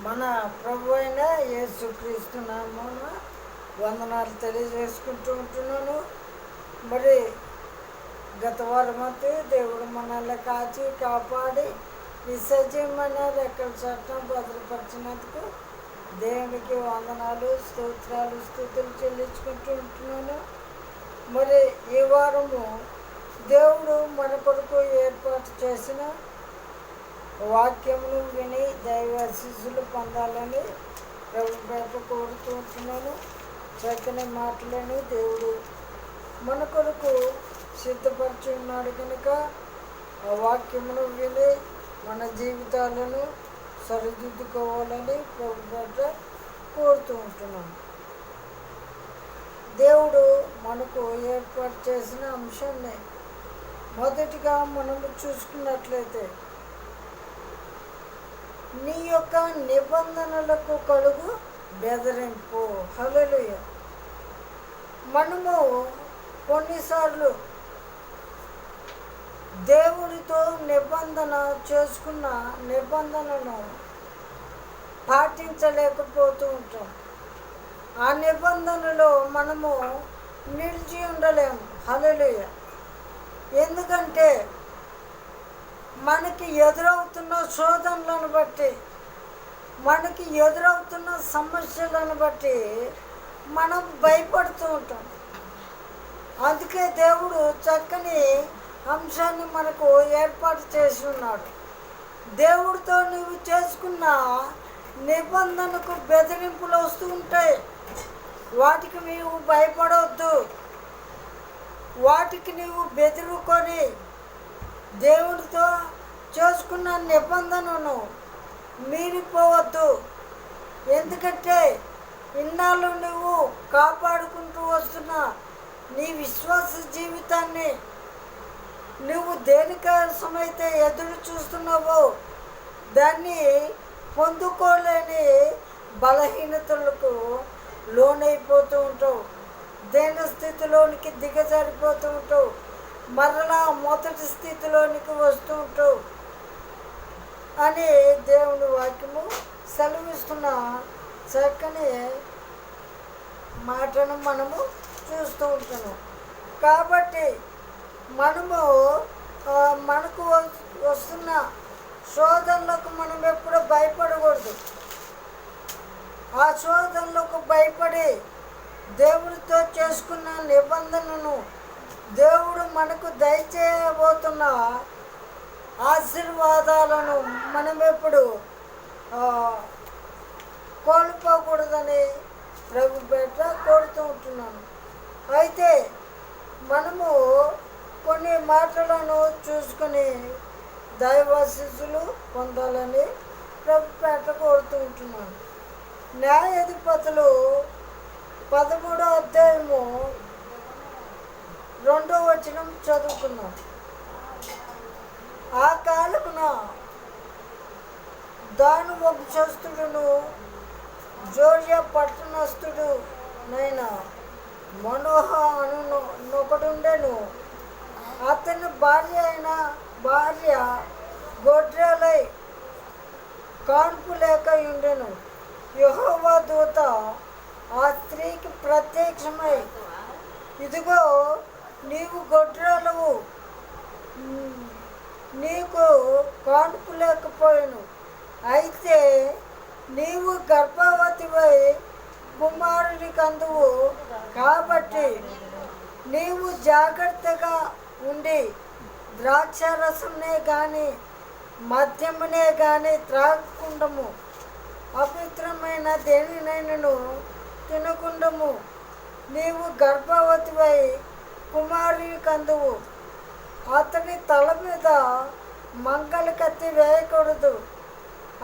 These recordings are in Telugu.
మన ప్రభు అయిన యేసుక్రీస్తు నామమున వందనాలు తెలియజేసుకుంటూ ఉంటున్నాను. మరి గత వారమంతా దేవుడు మనల్ని కాచి కాపాడి ఈ సజీవమైన రెక్కల చట్టం భద్రపరిచినందుకు దేవునికి వందనాలు, స్తోత్రాలు, స్తుతులు చెల్లించుకుంటూ ఉంటున్నాను. మరి ఈ వారము దేవుడు మన కొరకు ఏర్పాటు చేసిన వాక్యమును విని దైవ ఆశీస్సులు పొందాలని ప్రభు పేట కోరుతూ ఉంటున్నాను. చక్కని మాటలని దేవుడు మన కొరకు సిద్ధపరిచి ఉన్నాడు కనుక ఆ వాక్యమును విని మన జీవితాలను సరిదిద్దుకోవాలని ప్రభు పేట కోరుతూ ఉంటున్నాను. దేవుడు మనకు ఏర్పాటు చేసిన అంశాన్ని మొదటిగా మనము చూసుకున్నట్లయితే, నీ యొక్క నిబంధనలకు కలుగు బెదిరింపు. హల్లెలూయా. మనము కొన్నిసార్లు దేవుడితో నిబంధన చేసుకున్న నిబంధనను పాటించలేకపోతూ ఉంటాం. ఆ నిబంధనలో మనము నిలిచి ఉండలేము. హల్లెలూయా. ఎందుకంటే మనకి ఎదురవుతున్న శోధనలను బట్టి, మనకి ఎదురవుతున్న సమస్యలను బట్టి మనం భయపడుతూ ఉంటాం. అందుకే దేవుడు చక్కని అంశాన్ని మనకు ఏర్పాటు చేసి ఉన్నాడు. దేవుడితో నువ్వు చేసుకున్న నిబంధనకు బెదిరింపులు వస్తూ ఉంటాయి. వాటికి నీవు భయపడవద్దు. వాటికి నీవు బెదిరుకొని దేవుడితో చేసుకున్న నిబంధనను మీరిపోవద్దు. ఎందుకంటే ఇన్నాళ్ళు నువ్వు కాపాడుకుంటూ వస్తున్న నీ విశ్వాస జీవితాన్ని నువ్వు దేనికోసమైతే ఎదురు చూస్తున్నావో దాన్ని పొందుకోలేని బలహీనతలకు లోనైపోతూ ఉంటావు. దేన స్థితిలోనికి దిగజారిపోతూ ఉంటావు. మరలా మొదటి స్థితిలోనికి వస్తూ ఉంటావు అని దేవుని వాక్యము సెలవిస్తున్న చక్కని మాటను మనము చూస్తూ ఉంటున్నాం. కాబట్టి మనము మనకు వస్తున్న శోధనలకు మనం ఎప్పుడూ భయపడకూడదు. ఆ శోధనలకు భయపడి దేవుడితో చేసుకున్న నిబంధనను, దేవుడు మనకు దయచేయబోతున్న ఆశీర్వాదాలను మనం ఎప్పుడు కోల్పోకూడదని ప్రభు పేట కోరుతూ ఉంటున్నాను. అయితే మనము కొన్ని మాటలను చూసుకొని దైవాశీస్సులు పొందాలని ప్రభు పేట కోరుతూ ఉంటున్నాను. న్యాయాధిపతులు 13వ అధ్యాయము 2వ వచనం చదువుకున్నాం. ఆ కాలమున దాను వంశస్థుడును జోర్యా పట్టణస్థుడు నైన మనోహ అను నొకడుండెను. అతని భార్య గొడ్రాలై కాన్పు లేక ఉండెను. యెహోవా దూత ఆ స్త్రీకి ప్రత్యక్షమై, ఇదిగో నీవు గొడ్రాలవు, నీకు కాన్పు లేకపోయాను. అయితే నీవు గర్భవతివై కుమారుని కందువు. కాబట్టి నీవు జాగ్రత్తగా ఉండి ద్రాక్షారసంనే కానీ మద్యమునే కానీ త్రాగకుండము, అపవిత్రమైన దేనినైనను తినకుండము. నీవు గర్భవతివై కుమారుని కందువు. అతని తల మీద మంగళ కత్తి వేయకూడదు.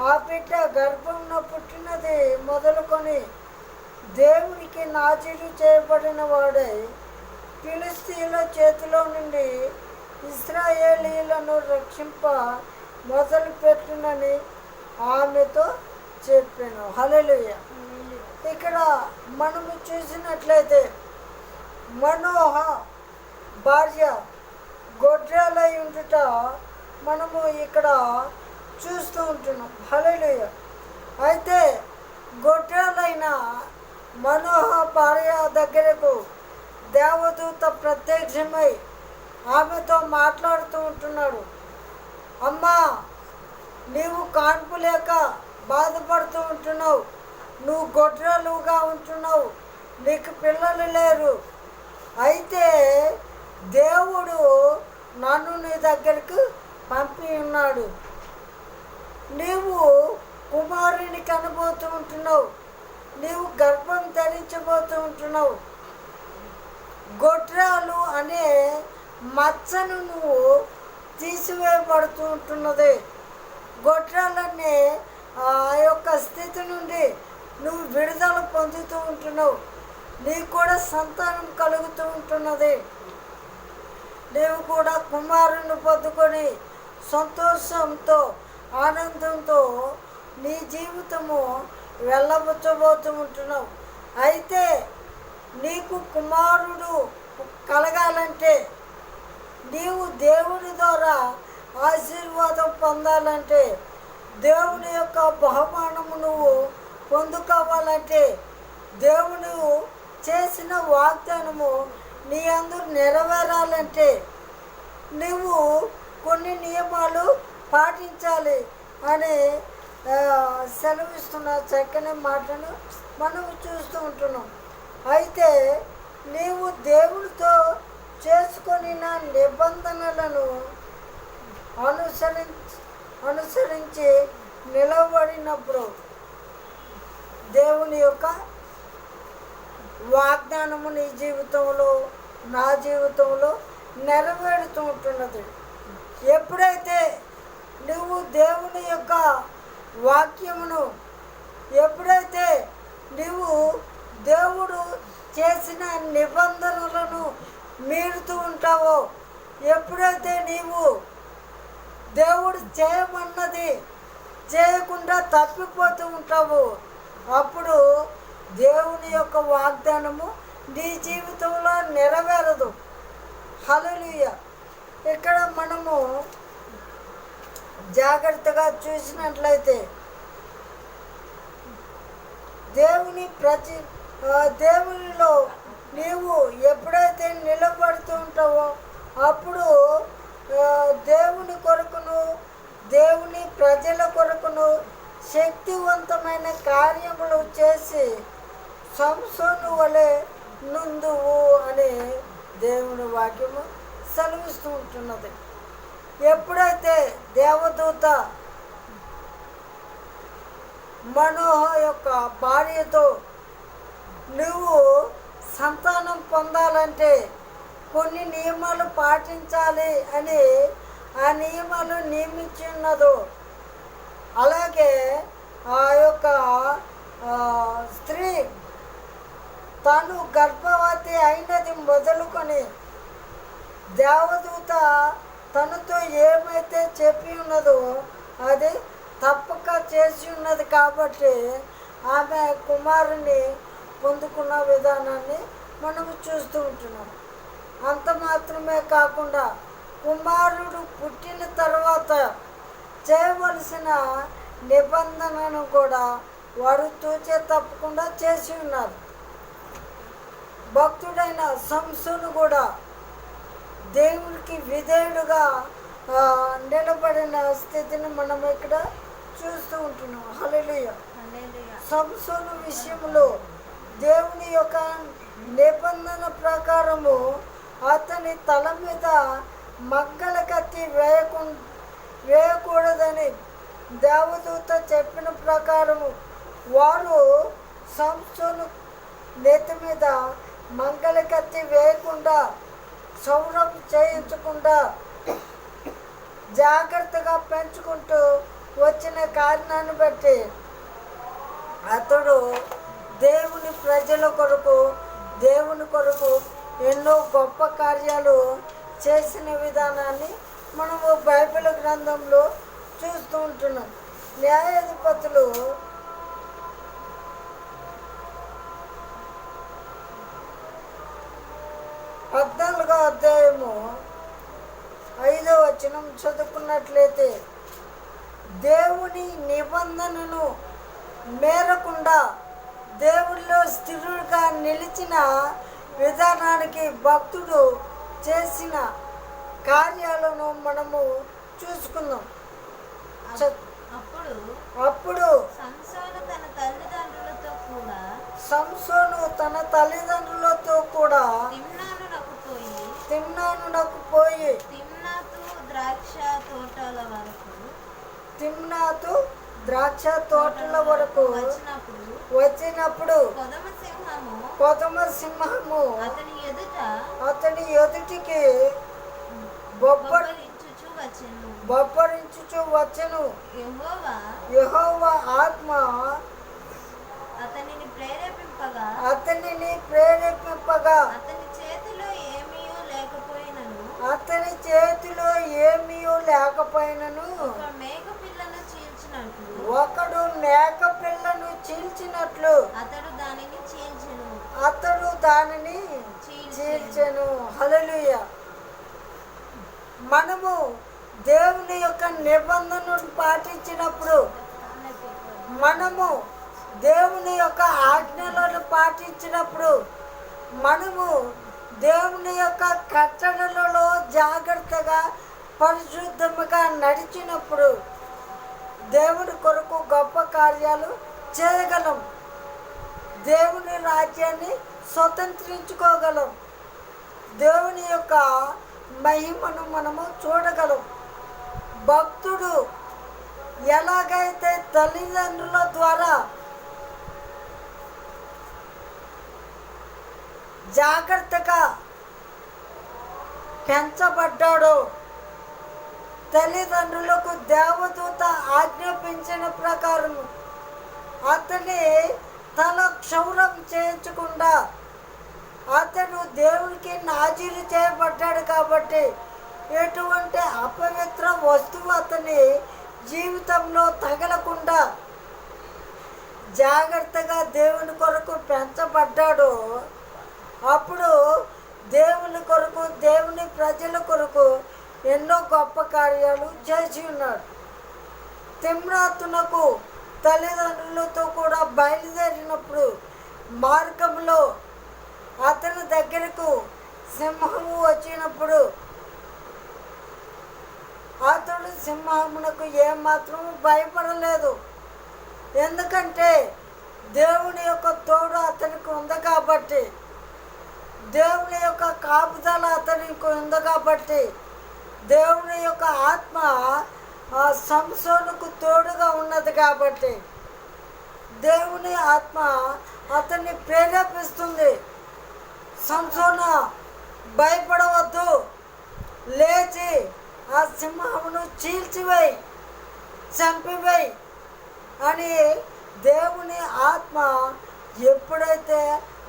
ఆ బిడ్డ గర్భంలో పుట్టినది మొదలుకొని దేవునికి నాజీరు చేయబడిన వాడై ఫిలిష్తీయుల చేతిలో నుండి ఇశ్రాయేలీయులను రక్షింప మొదలుపెట్టునని ఆమెతో చెప్పాను. హల్లెలూయా. ఇక్కడ మనము చూసినట్లయితే మనోహ భార్య గొడ్రాలై ఉండుట మనము ఇక్కడ చూస్తూ ఉంటున్నాం. హల్లెలూయా. అయితే గొడ్రాలైన మనోహ భార్య దగ్గరకు దేవదూత ప్రత్యక్షమై ఆమెతో మాట్లాడుతూ ఉంటున్నాడు. అమ్మా, నీవు కాన్పు లేక బాధపడుతూ ఉంటున్నావు, నువ్వు గొడ్రాలుగా ఉంటున్నావు, నీకు పిల్లలు లేరు. అయితే దేవుడు నన్ను నీ దగ్గరకు పంపి ఉన్నాడు. నీవు కుమారుని కనబోతూ ఉంటున్నావు, నీవు గర్భం ధరించబోతూ ఉంటున్నావు. గొడ్రాలు అనే మచ్చను నువ్వు తీసివేయబడుతూ ఉంటున్నది. గొడ్రాలనే ఆ యొక్క స్థితి నుండి నువ్వు విడుదల పొందుతూ ఉంటున్నావు. నీకు కూడా సంతానం కలుగుతూ ఉంటున్నది. నీవు కూడా కుమారుని పొందుకొని సంతోషంతో ఆనందంతో నీ జీవితము వెళ్ళబుచ్చబోతూ ఉంటున్నావు. అయితే నీకు కుమారుడు కలగాలంటే, నీవు దేవుని ద్వారా ఆశీర్వాదం పొందాలంటే, దేవుని యొక్క బహుమానము నువ్వు పొందుకోవాలంటే, దేవుడు చేసిన వాగ్దానము నీ అందరూ నెరవేరాలంటే నువ్వు కొన్ని నియమాలు పాటించాలి అని సెలవిస్తున్న చక్కని మాటను మనం చూస్తూ ఉంటున్నాం. అయితే నీవు దేవుడితో చేసుకొని నిబంధనలను అనుసరించి నిలబడినప్పుడు దేవుని యొక్క వాగ్దానము నీ జీవితంలో, నా జీవితంలో నెరవేరుతూ ఉంటున్నది. ఎప్పుడైతే నువ్వు దేవుని యొక్క వాక్యమును, ఎప్పుడైతే నువ్వు దేవుడు చేసిన నిబంధనలను మీరుతూ ఉంటావో, ఎప్పుడైతే నీవు దేవుడు చేయమన్నది చేయకుండా తప్పిపోతూ ఉంటావు, అప్పుడు దేవుని యొక్క వాగ్దానము నీ జీవితంలో నెరవేరదు. హల్లెలూయా. ఇక్కడ మనము జాగ్రత్తగా చూసినట్లయితే దేవునిలో నీవు ఎప్పుడైతే నిలబడుతూ ఉంటావో అప్పుడు దేవుని కొరకును, దేవుని ప్రజల కొరకును శక్తివంతమైన కార్యములు చేసి సంసోను వలె నుందువు అని దేవుని వాక్యము సెలవిస్తూ ఉంటున్నది. ఎప్పుడైతే దేవదూత మనోహ యొక్క భార్యతో నువ్వు సంతానం పొందాలంటే కొన్ని నియమాలు పాటించాలి అని ఆ నియమాలు నియమించి ఉన్నదో, అలాగే ఆ యొక్క స్త్రీ తను గర్భవతి అయినది మొదలుకొని దేవదూత తనతో ఏమైతే చెప్పి ఉన్నదో అది తప్పక చేసి ఉన్నది. కాబట్టి ఆమె కుమారుని పొందుకున్న విధానాన్ని మనము చూస్తూ ఉంటున్నాం. అంత మాత్రమే కాకుండా కుమారుడు పుట్టిన తర్వాత చేయవలసిన నిబంధనను కూడా వారు తూచే తప్పకుండా చేసి ఉన్నారు. భక్తుడైన సంసోను కూడా దేవునికి విధేయుడుగా నిలబడిన స్థితిని మనం ఇక్కడ చూస్తూ ఉంటున్నాం. హల్లెలూయా. సంసోను విషయంలో దేవుని యొక్క నిబంధన ప్రకారము అతని తల మీద మగ్గల కత్తి వేయకూడదని దేవదూత చెప్పిన ప్రకారము వారు సంసోను నెత్తి మీద మంగళ కత్తి వేయకుండా, క్షౌరం చేయించకుండా జాగ్రత్తగా పెంచుకుంటూ వచ్చిన కారణాన్ని బట్టి అతడు దేవుని ప్రజల కొరకు, దేవుని కొరకు ఎన్నో గొప్ప కార్యాలు చేసిన విధానాన్ని మనము బైబిల్ గ్రంథంలో చూస్తూ ఉంటున్నాం. న్యాయాధిపతులు 14వ అధ్యాయము 5వ వచనం చదువుకున్నట్లయితే దేవుని నిబంధనను మేరకుండా దేవుళ్ళో స్థిరుడుగా నిలిచిన విధానానికి భక్తుడు చేసిన కార్యాలను మనము చూసుకుందాం. అప్పుడు సంసోను తన తల్లిదండ్రులతో కూడా తిమ్నానునకు పోయి తిమ్నాతు ద్రాక్ష తోటల వరకు వచ్చినప్పుడు కొదమ సింహము అతని ఎదుటికి బొబ్బరించుచు వచ్చెను. యెహోవా ఆత్మ అతనిని ప్రేరేపింపగా అతని చేతిలో ఏమీయూ లేకపోయినను ఒకడు మేక పిల్లను చీల్చినట్లు అతడు దానిని చీల్చెను. హల్లెలూయా. మనము దేవుని యొక్క నిబంధనను పాటించినప్పుడు, మనము దేవుని యొక్క ఆజ్ఞలను పాటించినప్పుడు, మనము దేవుని యొక్క కట్టడలలో జాగ్రత్తగా పరిశుద్ధముగా నడిచినప్పుడు దేవుని కొరకు గొప్ప కార్యాలు చేయగలం. దేవుని రాజ్యాన్ని స్వతంత్రించుకోగలం. దేవుని యొక్క మహిమను మనము చూడగలం. భక్తుడు ఎలాగైతే తల్లిదండ్రుల ద్వారా జాగ్రత్తగా పెంచబడ్డాడో, తల్లిదండ్రులకు దేవదూత ఆజ్ఞాపించిన ప్రకారం అతని తల క్షౌరం చేయించకుండా అతను దేవునికి నాజీలు చేయబడ్డాడు. కాబట్టి ఎటువంటి అపవిత్ర వస్తువు అతని జీవితంలో తగలకుండా జాగ్రత్తగా దేవుని కొరకు పెంచబడ్డాడు. అప్పుడు దేవుని కొరకు, దేవుని ప్రజల కొరకు ఎన్నో గొప్ప కార్యాలు చేసి ఉన్నాడు. తిమ్నాతునకు తల్లిదండ్రులతో కూడా బయలుదేరినప్పుడు మార్గంలో అతని దగ్గరకు సింహము వచ్చినప్పుడు అతడు సింహమునకు ఏమాత్రం భయపడలేదు. ఎందుకంటే దేవుని యొక్క తోడు అతనికి ఉంది కాబట్టి, దేవుని యొక్క కాపుదల అతనికి ఉంది కాబట్టి, దేవుని యొక్క ఆత్మ సంసోనుకు తోడుగా ఉన్నది కాబట్టి దేవుని ఆత్మ అతన్ని ప్రేరేపిస్తుంది. సంసోన, భయపడవద్దు, లేచి ఆ సింహమును చీల్చివేయి, చంపివేయి అని దేవుని ఆత్మ ఎప్పుడైతే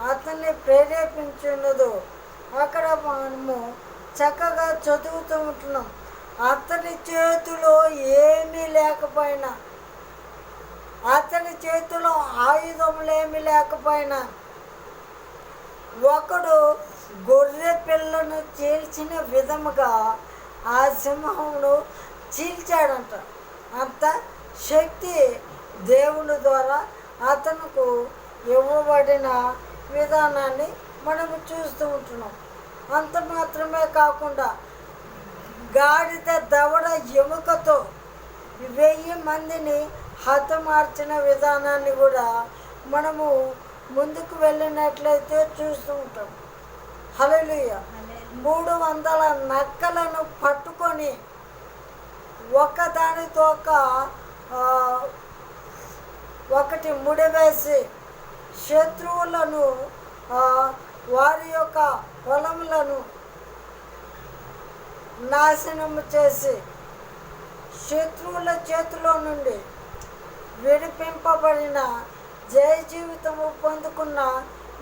అతన్ని ప్రేరేపించున్నదో అక్కడ మనము చక్కగా చదువుతూ ఉంటున్నాం. అతని చేతిలో ఏమీ లేకపోయినా, అతని చేతిలో ఆయుధములేమీ లేకపోయినా, ఒకడు గొర్రె పిల్లను చీల్చిన విధముగా ఆ సింహమును చీల్చాడంట. అంత శక్తి దేవుని ద్వారా అతనుకు ఇవ్వబడిన విధానాన్ని మనము చూస్తూ ఉంటున్నాం. అంత మాత్రమే కాకుండా గాడిద దవడ ఎముకతో 1000 మందిని హతమార్చిన విధానాన్ని కూడా మనము ముందుకు వెళ్ళినట్లయితే చూస్తూ ఉంటాం. హల్లెలూయా. 300 నక్కలను పట్టుకొని ఒకదానితో ఒకటి ముడివేసి శత్రువులను, వారి యొక్క పొలములను నాశనము చేసి శత్రువుల చేతిలో నుండి విడిపింపబడిన జయ జీవితము పొందుకున్న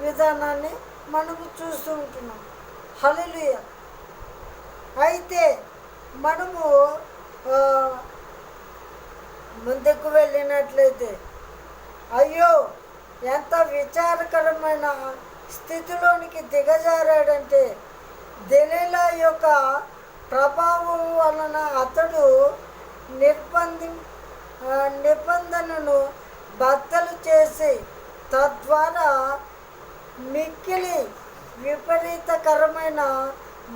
విధానాన్ని మనము చూస్తూ ఉంటున్నాం. హల్లెలూయా. అయితే మనము ముందుకు వెళ్ళినట్లయితే అయ్యో ఎంత విచారకరమైన స్థితిలోనికి దిగజారాడంటే, దెలీలా యొక్క ప్రభావం వలన అతడు నిబంధనను బద్దలు చేసి తద్వారా మిక్కిలి విపరీతకరమైన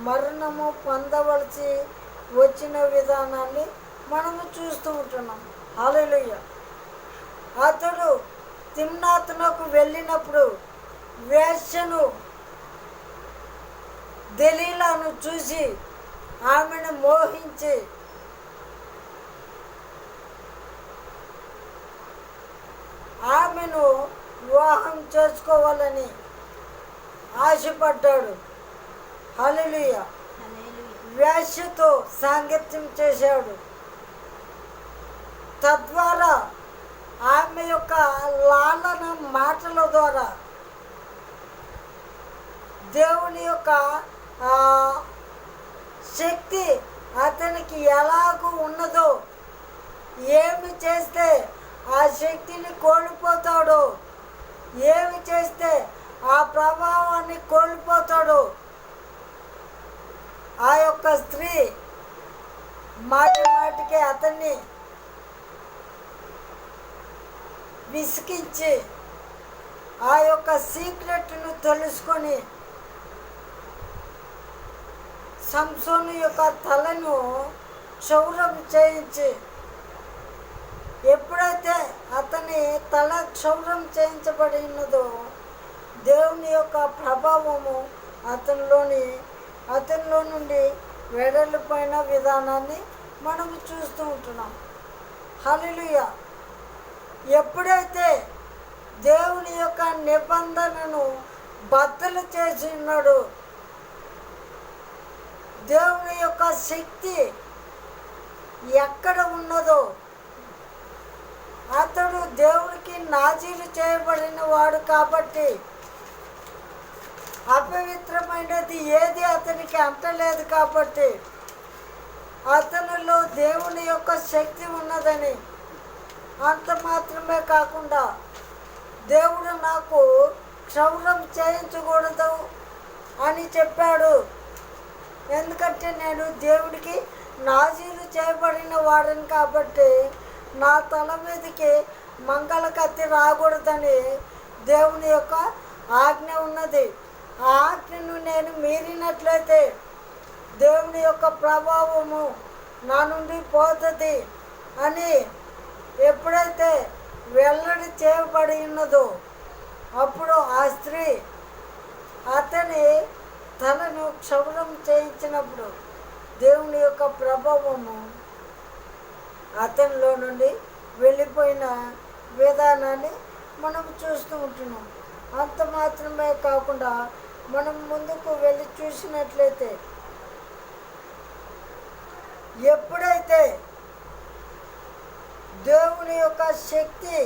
మరణము పొందవలసి వచ్చిన విధానాన్ని మనము చూస్తూ ఉంటున్నాం. హల్లెలూయా. అతడు తిమ్నాతునకు వెళ్ళినప్పుడు వేశ్యను దెలీలాను చూసి ఆమెను మోహించి ఆమెను వివాహం చేసుకోవాలని ఆశపడ్డాడు. హల్లెలూయా. వేశ్యతో సాంగత్యం చేశాడు. తద్వారా ఆమె యొక్క లాలన మాటల ద్వారా దేవుని యొక్క శక్తి అతనికి ఎలాగూ ఉన్నదో, ఏమి చేస్తే ఆ శక్తిని కోల్పోతాడో, ఏమి చేస్తే ఆ ప్రభావాన్ని కోల్పోతాడో, ఆ యొక్క స్త్రీ మాటికి అతన్ని విసిగించి ఆ యొక్క సీక్రెట్ను తెలుసుకొని సంసోను యొక్క తలను క్షౌరం చేయించి, ఎప్పుడైతే అతని తల క్షౌరం చేయించబడి ఉన్నదో దేవుని యొక్క ప్రభావము అతనిలో నుండి వెడలిపోయిన విధానాన్ని మనము చూస్తూ ఉంటున్నాం. హల్లెలూయా. ఎప్పుడైతే దేవుని యొక్క నిబంధనను బద్దలు చేసి ఉన్నాడో, దేవుని యొక్క శక్తి ఎక్కడ ఉన్నదో, అతడు దేవునికి నాజీరు చేయబడిన వాడు కాబట్టి అపవిత్రమైనది ఏది అతనికి అంటలేదు కాబట్టి అతనిలో దేవుని యొక్క శక్తి ఉన్నదని, అంత మాత్రమే కాకుండా దేవుడు నాకు క్షౌరం చేయించకూడదు అని చెప్పాడు. ఎందుకంటే నేను దేవుడికి నాజీరు చేయబడిన వాడని కాబట్టి నా తల మీదకి మంగళ కత్తి రాకూడదని దేవుని యొక్క ఆజ్ఞ ఉన్నది. ఆ ఆజ్ఞను నేను మీరినట్లయితే దేవుని యొక్క ప్రభావము నా నుండి పోతుంది అని ఎప్పుడైతే వెల్లడి చేయబడి ఉన్నదో అప్పుడు ఆ స్త్రీ అతని తలను క్షౌరం చేయించినప్పుడు దేవుని యొక్క ప్రభావము అతనిలో నుండి వెళ్ళిపోయిన విధానాన్ని మనం చూస్తూ ఉంటున్నాం. అంత మాత్రమే కాకుండా మనం ముందుకు వెళ్ళి చూసినట్లయితే ఎప్పుడైతే దేవుని యొక్క శక్తి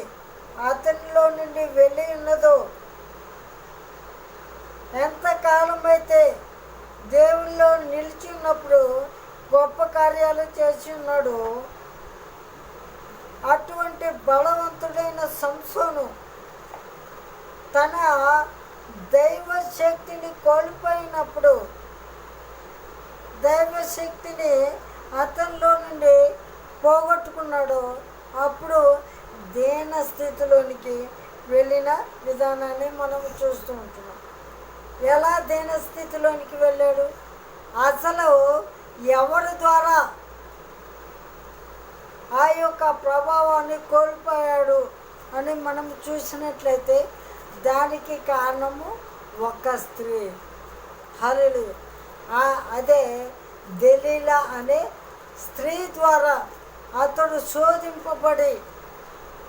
అతనిలో నుండి వెళ్ళి ఉన్నదో, ఎంతకాలం అయితే దేవునిలో నిలిచి ఉన్నప్పుడు గొప్ప కార్యాలు చేసి ఉన్నాడు, అటువంటి బలవంతుడైన సంసోను తన దైవ శక్తిని కోల్పోయినప్పుడు, దైవశక్తిని అతనిలో నుండి పోగొట్టుకున్నాడు. అప్పుడు దీన స్థితిలోనికి వెళ్ళిన విధానాన్ని మనం చూస్తూ ఉంటున్నాం. ఎలా దీన స్థితిలోనికి వెళ్ళాడు, అసలు ఎవరి ద్వారా ఆ యొక్క ప్రభావాన్ని కోల్పోయాడు అని మనం చూసినట్లయితే దానికి కారణము ఒక స్త్రీ. హల్లెలూయా. అదే దెలీలా అనే స్త్రీ ద్వారా అతడు శోధింపబడి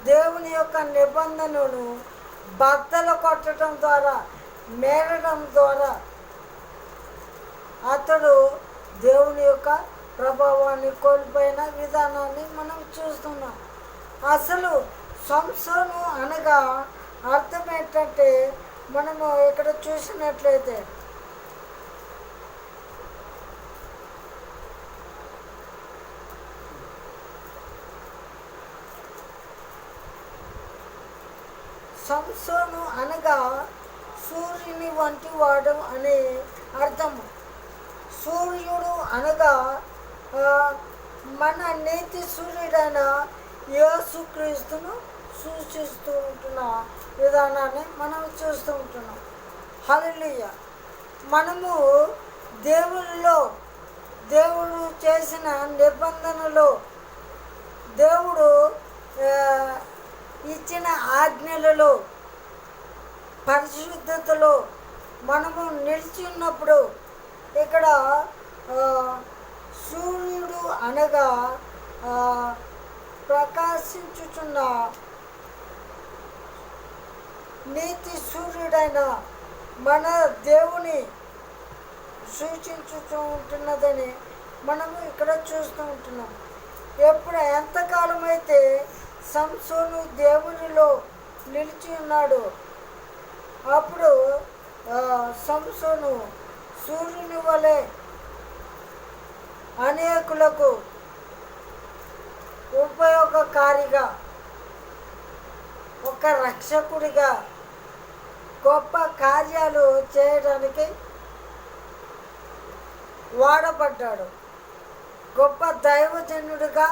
దేవుని యొక్క నిబంధనను బద్దలు కొట్టడం ద్వారా, మేరడం ద్వారా అతడు దేవుని యొక్క ప్రభావాన్ని కోల్పోయిన విధానాన్ని మనం చూస్తున్నాం. అసలు సంసోను అనగా అర్థం ఏంటంటే మనము ఇక్కడ చూసినట్లయితే సంసోను అనగా సూర్యుని వంటి వాడు అనే అర్థము. సూర్యుడు అనగా మన నీతి సూర్యుడైన యేసుక్రీస్తును సూచిస్తూ ఉంటున్న విధానాన్ని మనం చూస్తూ ఉంటున్నాం. హల్లెలూయా. మనము దేవుడు చేసిన నిబంధనలో, దేవుడు ఇచ్చిన ఆజ్ఞలలో, పరిశుద్ధతలో మనము నిలిచి ఉన్నప్పుడు ఇక్కడ సూర్యుడు అనగా ప్రకాశించుచున్న నీతి సూర్యుడైన మన దేవుని సూచించుతూ ఉంటున్నదని మనము ఇక్కడ చూస్తూ ఉంటున్నాం. ఎంతకాలం అయితే సంసోను దేవునిలో నిలిచి ఉన్నాడు, అప్పుడు సంసోను సూర్యుని వలె అనేకులకు ఉపయోగకారిగా, ఒక రక్షకుడిగా గొప్ప కార్యాలు చేయడానికి వాడబడ్డాడు. గొప్ప దైవజనుడిగా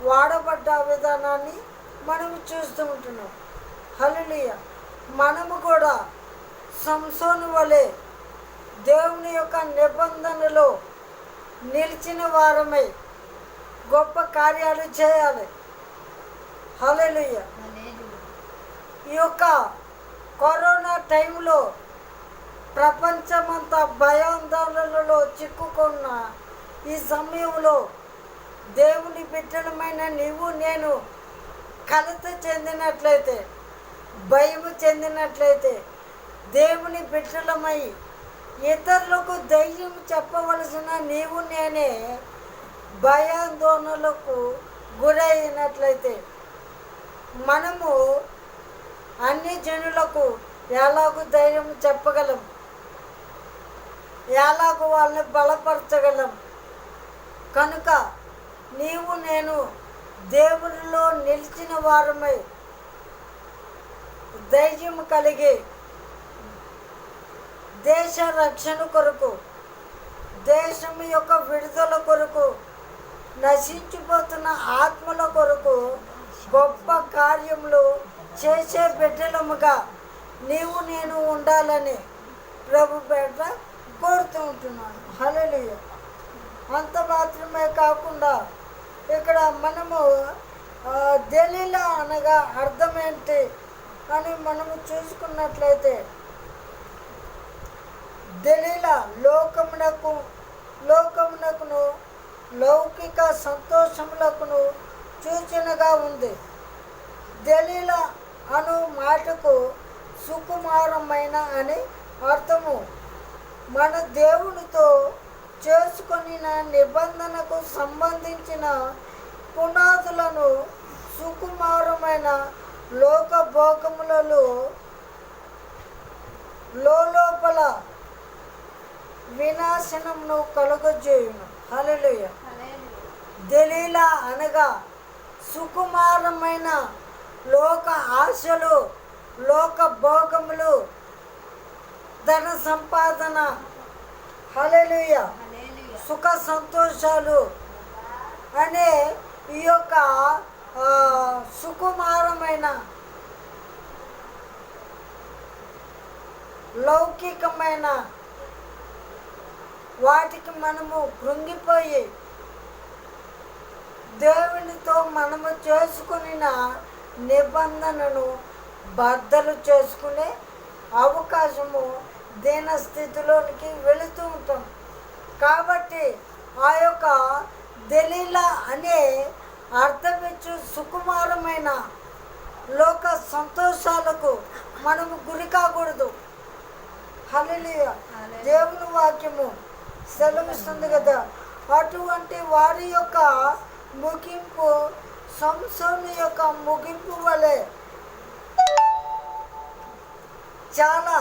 వాడబడ్డ విధానాన్ని మనము చూస్తూ ఉంటున్నాం. హల్లెలూయా. మనము కూడా సంసోను వలె దేవుని యొక్క నిబంధనలో నిలిచిన వారమై గొప్ప కార్యాలు చేయాలి. హల్లెలూయా. ఈ యొక్క కరోనా టైంలో ప్రపంచమంతా భయాందోళనలో చిక్కుకున్న ఈ సమయంలో దేవుని బిడ్డలమైన నీవు నేను కలత చెందినట్లయితే, భయము చెందినట్లయితే, దేవుని బిడ్డలమై ఇతరులకు ధైర్యం చెప్పవలసిన నీవు నేనే భయాందోళనలకు గురైనట్లయితే మనము అన్ని జనులకు ఎలాగూ ధైర్యం చెప్పగలం, ఎలాగూ వాళ్ళని బలపరచగలం. కనుక నీవు నేను దేవునిలో నిలిచిన వారమై ధైర్యం కలిగి దేశ రక్షణ కొరకు, దేశం యొక్క విడుదల కొరకు, నశించిపోతున్న ఆత్మల కొరకు గొప్ప కార్యములు చేసే బిడ్డలముగా నీవు నేను ఉండాలని ప్రభు పేట కోరుతూ ఉంటున్నాను. హల్లెలూయా. అంత మాత్రమే కాకుండా ఇక్కడ మనము దెలీలా అనగా అర్థం ఏంటి అని మనము చూసుకున్నట్లయితే, దెలీలా లోకమునకును లౌకిక సంతోషములకును సూచనగా ఉంది. దెలీలా అను మాటకు సుకుమారమైన అని అర్థము. మన దేవునితో చేసుకొనిన నిబంధనకు సంబంధించిన పునాదులను సుకుమారమైన లోక భోగములలో లోపల వినాశనమును కలుగజేయును. హల్లెలూయా. దెలీలా అనగా సుకుమారమైన లోక ఆశలు, లోక భోగములు, ధన సంపాదన, హల్లెలూయా, సుఖ సంతోషాలు అనే ఈ యొక్క సుకుమారమైన లౌకికమైన వాటికి మనము కృంగిపోయి దేవునితో మనము చేసుకున్న నిబంధనను బద్దలు చేసుకునే అవకాశము దీనస్థితిలోనికి వెళుతూ ఉంటాం. కాబట్టి ఆ యొక్క దెలీలా అనే అర్థమిచ్చు సుకుమారమైన లోక సంతోషాలకు మనము గురి కాకూడదు. హల్లెలూయా. దేవుని వాక్యము సెలవిస్తుంది కదా, అటువంటి వారి యొక్క ముగింపు సంసోను యొక్క ముగింపు వలె చాలా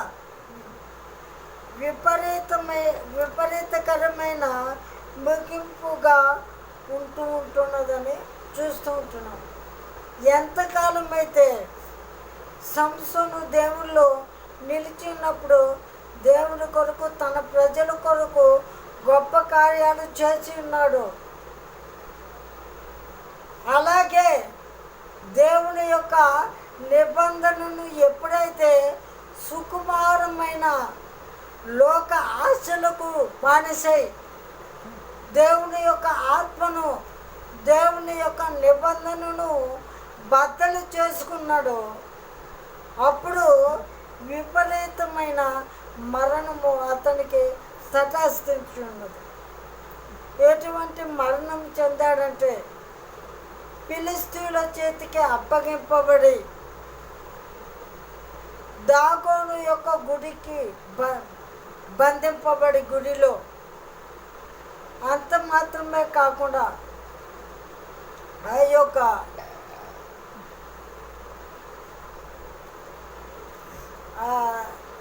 విపరీతకరమైన ముగింపుగా ఉంటున్నదని చూస్తూ ఉంటున్నాం. ఎంతకాలం అయితే సంసోను దేవుల్లో నిలిచి ఉన్నప్పుడు దేవుని కొరకు, తన ప్రజల కొరకు గొప్ప కార్యాలు చేసి ఉన్నాడు. అలాగే దేవుని యొక్క నిబంధనను ఎప్పుడైతే సుకుమారమైన లోక ఆశలకు బానిసై దేవుని యొక్క ఆత్మను, దేవుని యొక్క నిబంధనను బద్దలు చేసుకున్నాడు, అప్పుడు విపరీతమైన మరణము అతనికి తటస్థించున్నది. ఎటువంటి మరణం చెందాడంటే ఫిలిష్తీయుల చేతికి అప్పగింపబడి దాగోను యొక్క గుడికి బంధింపబడి గుడిలో, అంత మాత్రమే కాకుండా ఆ యొక్క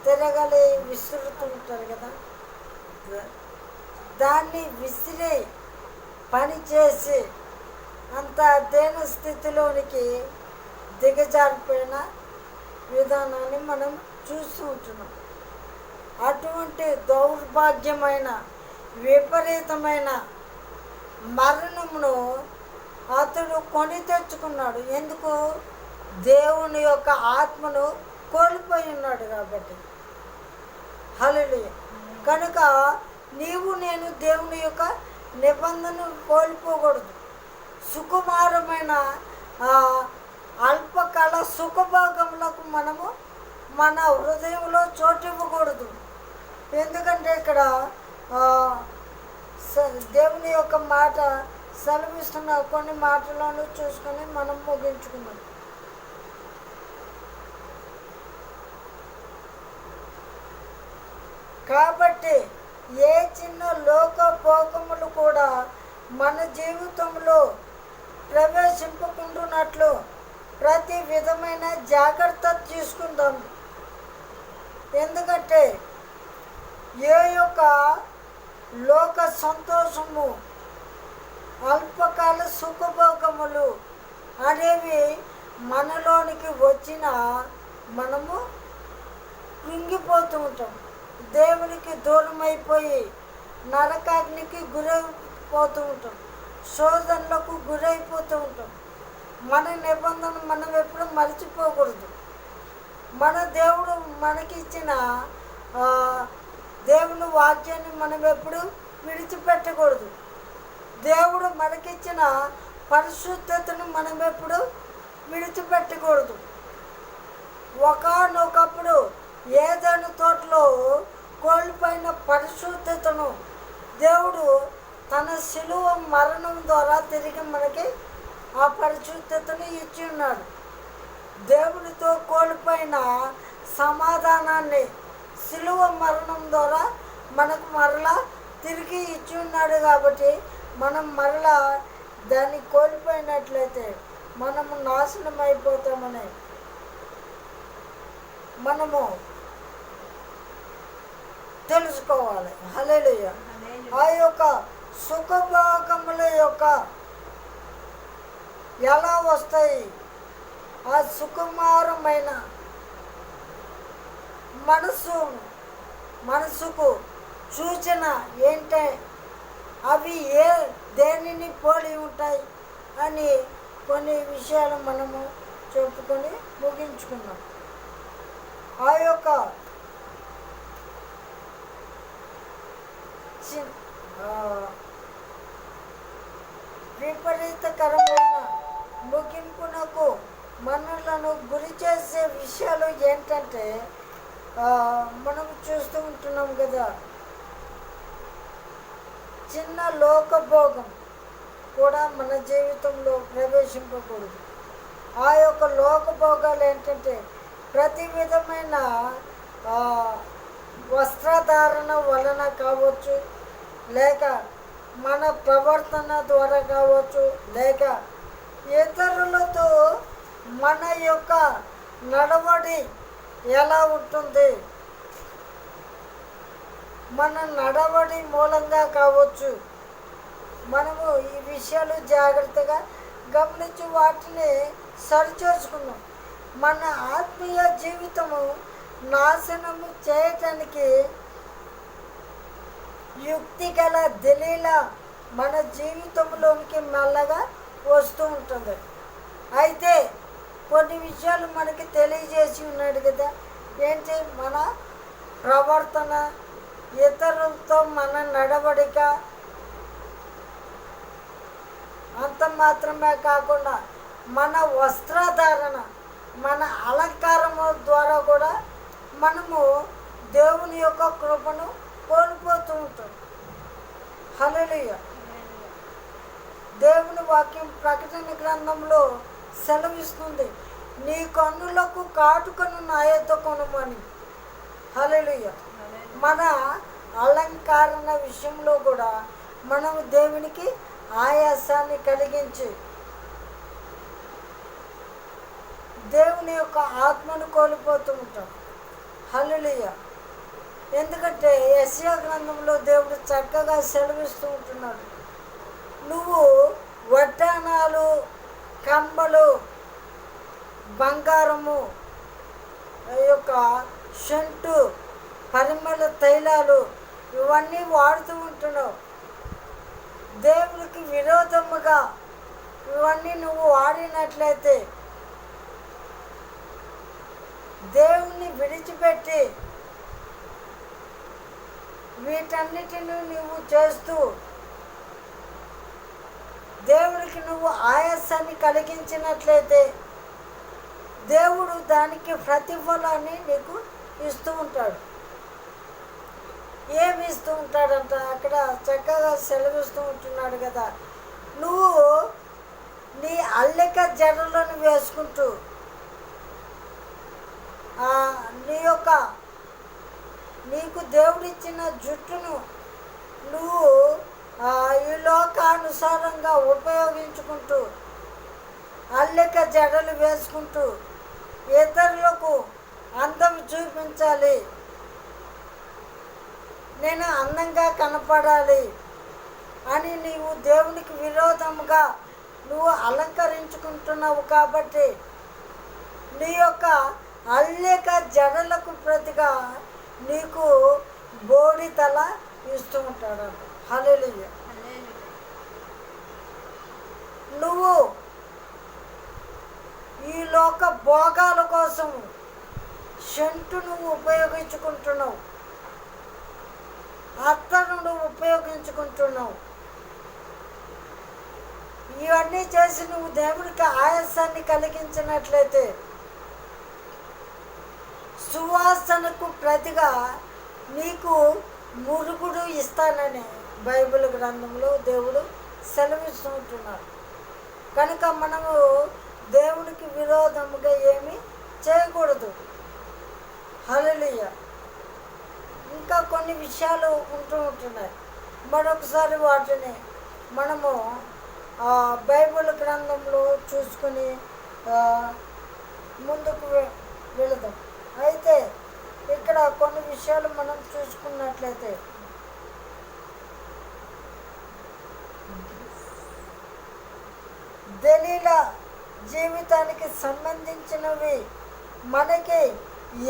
తిరగలి విసురుతుంటారు కదా, దాన్ని విసిరి పని చేసి అంత దేన స్థితిలోనికి దిగజారిపోయిన విధానాన్ని మనం చూస్తూ ఉంటున్నాం. అటువంటి దౌర్భాగ్యమైన విపరీతమైన మరణమును అతడు కొని తెచ్చుకున్నాడు. ఎందుకు? దేవుని యొక్క ఆత్మను కోల్పోయి ఉన్నాడు కాబట్టి. హల్లెలూయా. కనుక నీవు నేను దేవుని యొక్క నిబంధనను కోల్పోకూడదు. సుకుమారమైన అల్పకాల సుఖభోగములకు మనము మన హృదయంలో చోటు ఇవ్వకూడదు. ఎందుకంటే ఇక్కడ దేవుని యొక్క మాట సెలవిస్తున్న కొన్ని మాటలను చూసుకొని మనం ముగించుకున్నాం. కాబట్టి ఏ చిన్న లోకపోకములు కూడా మన జీవితంలో ప్రవేశింపకుంటున్నట్లు ప్రతి విధమైన జాగ్రత్త తీసుకుందాం. ఎందుకంటే ఏ యొక్క లోక సంతోషము, అల్పకాల సుఖభోగములు అనేవి మనలోనికి వచ్చిన మనము కృంగిపోతూ ఉంటాం. దేవునికి దూరం అయిపోయి నరకాగ్నికి గురైపోతూ ఉంటాం, శోధనలకు గురైపోతూ ఉంటాం. మన నిబంధన మనం ఎప్పుడు మర్చిపోకూడదు. మన దేవుడు మనకిచ్చిన దేవుని వాక్యాన్ని మనం ఎప్పుడు విడిచిపెట్టకూడదు. దేవుడు మనకిచ్చిన పరిశుద్ధతను మనం ఎప్పుడు విడిచిపెట్టకూడదు. ఒకానొకప్పుడు ఏదైనా తోటలో కోల్పోయిన పరిశుద్ధతను దేవుడు తన శిలువ మరణం ద్వారా తిరిగి మనకి ఆ పరిశుద్ధతను ఇచ్చి ఉన్నాడు. దేవుడితో కోల్పోయిన సమాధానాన్ని శిలువ మరణం ద్వారా మనకు మరలా తిరిగి ఇచ్చి ఉన్నాడు. కాబట్టి మనం మరలా దాన్ని కోల్పోయినట్లయితే మనము నాశనం అయిపోతామని మనము తెలుసుకోవాలి. హల్లెలూయా. ఆ యొక్క సుఖభోగముల యొక్క ఎలా వస్తాయి? ఆ సుకుమారమైన మనసుకు సూచన ఏంటే? అవి దేనిని పోలి ఉంటాయి అని కొన్ని విషయాలు మనము చెప్పుకొని ముగించుకున్నాం. ఆ యొక్క విపరీతకరమైన ముగింపునకు మనలను గురి చేసే విషయాలు ఏంటంటే మనం చూస్తూ ఉంటున్నాం కదా, చిన్న లోకభోగం కూడా మన జీవితంలో ప్రవేశింపకూడదు. ఆ యొక్క లోకభోగాలు ఏంటంటే ప్రతి విధమైన వస్త్రధారణ వలన కావచ్చు, లేక మన ప్రవర్తన ద్వారా కావచ్చు, లేక ఇతరులతో మన యొక్క నడవడి ఎలా ఉంటుంది, మన నడవడి మూలంగా కావచ్చు. మనము ఈ విషయాలు జాగ్రత్తగా గమనించి వాటిని సరిచేసుకున్నాం. మన ఆత్మీయ జీవితము నాశనము చేయటానికి యుక్తి గల దలీలా మన జీవితంలోనికి మెల్లగా వస్తూ ఉంటుంది. అయితే కొన్ని కొన్ని విషయాలు మనకి తెలియజేసి ఉన్నాడు కదా. ఏంటి? మన ప్రవర్తన, ఇతరులతో మన నడవడిక, అంత మాత్రమే కాకుండా మన వస్త్రధారణ, మన అలంకారము ద్వారా కూడా మనము దేవుని యొక్క కృపను కోల్పోతూ ఉంటాం. హల్లెలూయా. దేవుని వాక్యం ప్రకటన గ్రంథంలో సెలవిస్తుంది, నీ కన్నులకు కాటుకను నాయతో కొనమని. హల్లెలూయా. మన అలంకరణ విషయంలో కూడా మనం దేవునికి ఆయాసాన్ని కలిగించి దేవుని యొక్క ఆత్మను కోల్పోతూ ఉంటాం. హల్లెలూయా. ఎందుకంటే యెషయా గ్రంథంలో దేవుడు చక్కగా సెలవిస్తూ ఉంటున్నాడు, నువ్వు వడ్డానాలు, కమ్మలు, బంగారము, యొక్క షంటు, పరిమళ తైలాలు ఇవన్నీ వాడుతూ ఉంటున్నావు. దేవునికి విరోధముగా ఇవన్నీ నువ్వు వాడినట్లయితే, దేవుణ్ణి విడిచిపెట్టి వీటన్నిటిని నువ్వు చేస్తూ దేవుడికి నువ్వు ఆయాసాన్ని కలిగించినట్లయితే దేవుడు దానికి ప్రతిఫలాన్ని నీకు ఇస్తూ ఉంటాడు. ఏమి ఇస్తూ ఉంటాడంట? అక్కడ చక్కగా సెలవిస్తూ ఉంటున్నాడు కదా, నువ్వు నీ అల్లిక జడలను వేసుకుంటూ నీకు దేవుడిచ్చిన జుట్టును నువ్వు ఈ లోకానుసారంగా ఉపయోగించుకుంటూ అల్లిక జడలు వేసుకుంటూ ఇతరులకు అందం చూపించాలి, నేను అందంగా కనపడాలి అని నీవు దేవునికి విరోధముగా నువ్వు అలంకరించుకుంటున్నావు. కాబట్టి నీ యొక్క అల్లిక జడలకు ప్రతిగా నీకు బోడి తల ఇస్తూ ఉంటాడు. హల్లెలూయా. నువ్వు ఈ లోక భోగాల కోసం షంటు నువ్వు ఉపయోగించుకుంటున్నావు, అత్తను నువ్వు ఉపయోగించుకుంటున్నావు. ఇవన్నీ చేసి నువ్వు దేవుడికి ఆయాసాన్ని కలిగించినట్లయితే సువాసనకు ప్రతిగా నీకు మురుగుడు ఇస్తానని బైబిల్ గ్రంథంలో దేవుడు సెలవిస్తుంటున్నాడు. కనుక మనము దేవుడికి విరోధముగా ఏమీ చేయకూడదు. హల్లెలూయా. ఇంకా కొన్ని విషయాలు ఉంటున్నాయి. మరొకసారి వాటిని మనము బైబిల్ గ్రంథంలో చూసుకుని ముందుకు వెళదాం. అయితే ఇక్కడ కొన్ని విషయాలు మనం చూసుకున్నట్లయితే దెలీలా జీవితానికి సంబంధించినవి మనకి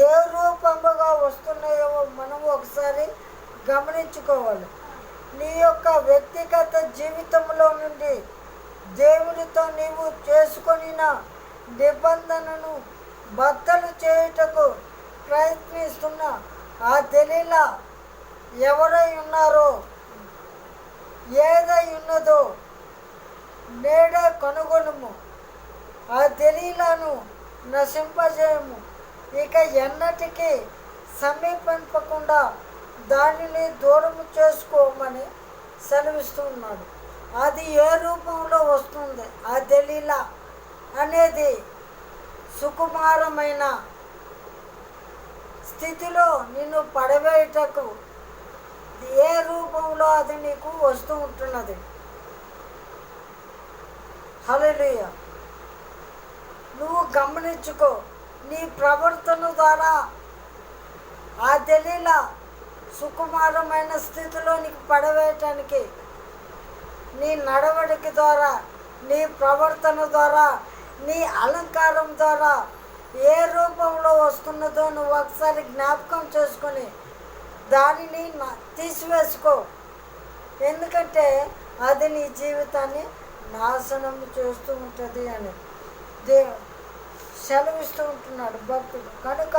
ఏ రూపముగా వస్తున్నాయో మనం ఒకసారి గమనించుకోవాలి. నీ యొక్క వ్యక్తిగత జీవితంలో నుండి దేవునితో నీవు చేసుకొనిన నిబంధనను బద్దలు చేయుటకు ప్రయత్నిస్తున్న ఆ దెలీలా ఎవరై ఉన్నారో, ఏదై ఉన్నదో నేడే కనుగొనుము. ఆ దెలీలాను నశింపజేయము. ఇక ఎన్నటికీ సమీపింపకుండా దానిని దూరం చేసుకోమని సెలవిస్తూ ఉన్నాడు. అది ఏ రూపంలో వస్తుంది? ఆ దెలీలా అనేది సుకుమారమైన స్థితిలో నిన్ను పడవేయటకు ఏ రూపంలో అది నీకు వస్తూ ఉంటున్నది. హల్లెలూయా. నువ్వు గమనించుకో, నీ ప్రవర్తన ద్వారా ఆ దెలీలా సుకుమారమైన స్థితిలో నీకు పడవేయటానికి నీ నడవడిక ద్వారా, నీ ప్రవర్తన ద్వారా, నీ అలంకారం ద్వారా ఏ రూపంలో వస్తున్నదో నువ్వు ఒకసారి జ్ఞాపకం చేసుకొని దానిని తీసివేసుకో. ఎందుకంటే అది నీ జీవితాన్ని నాశనం చేస్తూ ఉంటుంది అని సెలవిస్తూ ఉంటున్నాడు భక్తుడు. కనుక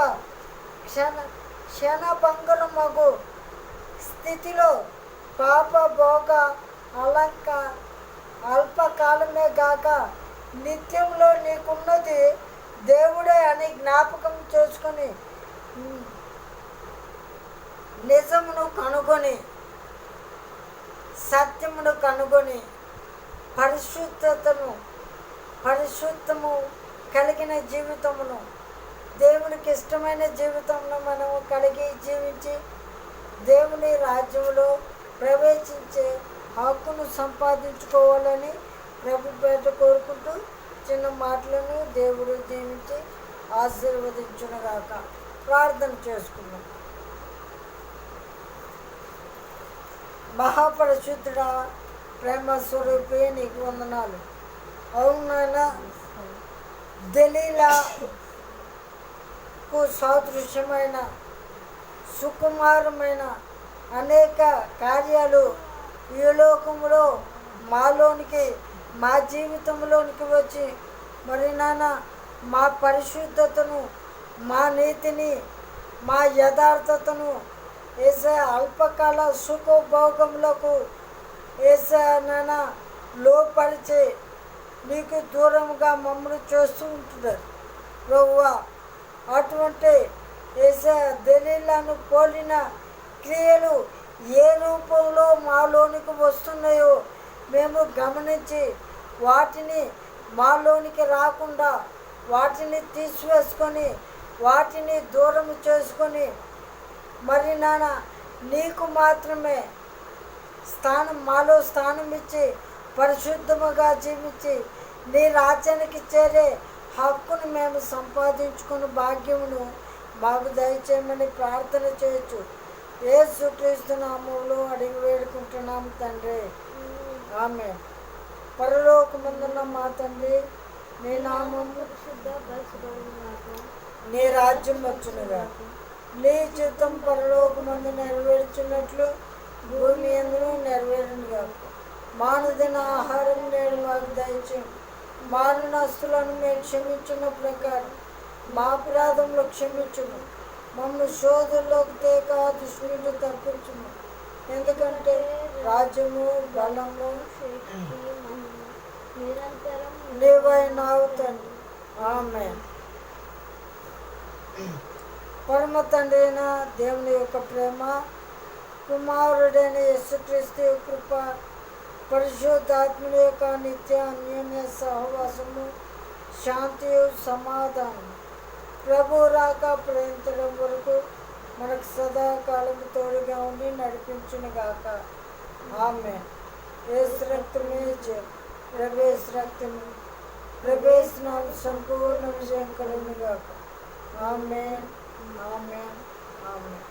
క్షణభంగురమగు స్థితిలో పాప భోగ అల్పకాలమే గాక నిత్యంలో నీకున్నది దేవుడే అని జ్ఞాపకం చేసుకొని నిజమును కనుగొని సత్యమును కనుగొని పరిశుద్ధము కలిగిన జీవితమును, దేవునికి ఇష్టమైన జీవితమును మనము కలిగి జీవించి దేవుని రాజ్యంలో ప్రవేశించే హక్కును సంపాదించుకోవాలని ప్రభు పేట కోరుకుంటూ చిన్న మాటలను దేవుడు దీవించి ఆశీర్వదించునుగాక. ప్రార్థన చేసుకున్నాం. మహాపరిశుద్ధుడా, ప్రేమ స్వరూపి, నీకు వందనాలు. అవునైనా దలీలాకు సాదృశ్యమైన సుకుమారమైన అనేక కార్యాలు ఈ లోకంలో మాలోనికి, మా జీవితంలోనికి వచ్చి మరి నాన్న మా పరిశుద్ధతను, మా నీతిని, మా యథార్థతను ఏసే అల్పకాల సుఖభోగములకు ఏసే నాన్న లోపరిచి నీకు దూరంగా మమ్మల్ని చేస్తూ ఉంటున్నారు ప్రభువా. అటువంటి ఏసే దలీలాను పోలిన క్రియలు ఏ రూపంలో మాలోనికి వస్తున్నాయో మేము గమనించి వాటిని మాలోనికి రాకుండా వాటిని తీసివేసుకొని వాటిని దూరం చేసుకొని మరి నాన్న నీకు మాత్రమే మాలో స్థానం ఇచ్చి పరిశుద్ధముగా జీవించి నీ రాజ్యానికి చేరే హక్కును మేము సంపాదించుకుని భాగ్యమును మాకు దయచేయమని ప్రార్థన చేయొచ్చు. యేసుక్రీస్తు నామములో అడిగి వేడుకుంటున్నాము తండ్రి, ఆమేన్. పరలోకమందున్న మా తండ్రి, నీ నామము నీ రాజ్యం వచ్చునుగా, నీ చిత్తం పరలోకమందు నెరవేర్చున్నట్లు భూమి ఎందును నెరవేరునుగా. మానుదిన ఆహారం నేడు మాకు దయచేయం. మానస్తులను మేము క్షమించిన ప్రకారం మా అపరాధంలో క్షమించుము. మమ్మల్ని శోధుల్లోకి తేక దుష్టుని తప్పించుము. ఎందుకంటే రాజ్యము, బలము నీవైనావు తండ్రి, ఆమేన్. పరమ తండ్రి అయిన దేవుని యొక్క ప్రేమ, కుమారుడైన యేసుక్రీస్తు కృప, పరిశుద్ధాత్మని యొక్క నిత్య అన్యోన్య సహవాసము, శాంతి, సమాధానం ప్రభు రాక ప్రయంతరం వరకు మనకు సదాకాలం తోడుగా ఉండి నడిపించునుగాక. ఆమేన్. యేసు రక్తమే జయం, ప్రవేశ రక్తము ప్రవేశనాలు సంపూర్ణ విజయం కలుగునుగాక. ఆమేన్, ఆమేన్, ఆమేన్.